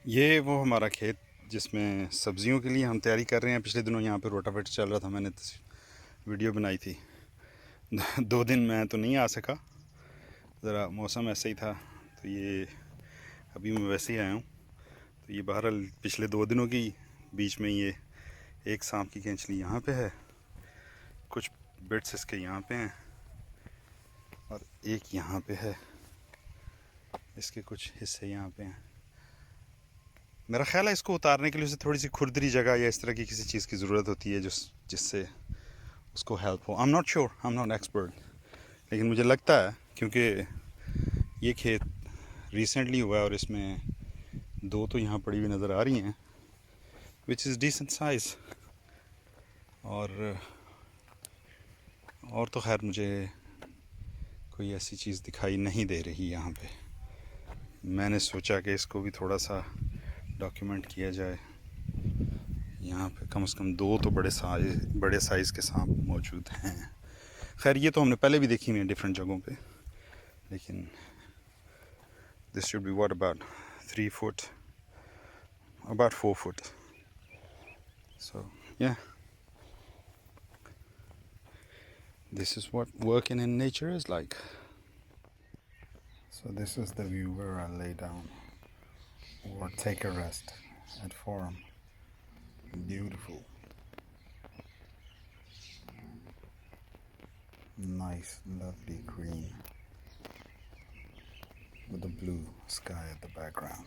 ये वो हमारा खेत जिसमें सब्जियों के लिए हम तैयारी कर रहे हैं। पिछले दिनों यहाँ पे रोटावेटर चल रहा था, मैंने वीडियो बनाई थी। 2 दिन मैं तो नहीं आ सका, ज़रा मौसम ऐसा ही था, तो ये अभी मैं वैसे ही आया हूँ। तो ये बहरहाल पिछले 2 दिनों की बीच में ये एक सांप की कैंचली यहाँ पे है, कुछ बिट्स इसके यहाँ पे हैं और एक यहाँ पे है, इसके कुछ हिस्से यहाँ पे हैं। मेरा ख्याल है इसको उतारने के लिए उसे थोड़ी सी खुरदरी जगह या इस तरह की किसी चीज़ की ज़रूरत होती है जिससे उसको हेल्प हो। I am not sure, I am not expert, लेकिन मुझे लगता है क्योंकि ये खेत रिसेंटली हुआ है और इसमें 2 तो यहाँ पड़ी हुई नज़र आ रही हैं, विच इज़ डिसेंट साइज़। और तो खैर मुझे कोई ऐसी चीज़ दिखाई नहीं दे रही यहाँ पे। मैंने सोचा कि इसको भी थोड़ा सा डॉक्यूमेंट किया जाए। यहाँ पे कम से कम 2 तो बड़े साइज़ के सांप मौजूद हैं। खैर ये तो हमने पहले भी देखी हुई हैं डिफरेंट जगहों पे, लेकिन this should be what about 3 feet, about 4 feet. So yeah this is what working in nature is like. So this is the view where I lay down or take a rest at Forum. Beautiful, nice, lovely green with the blue sky at the background.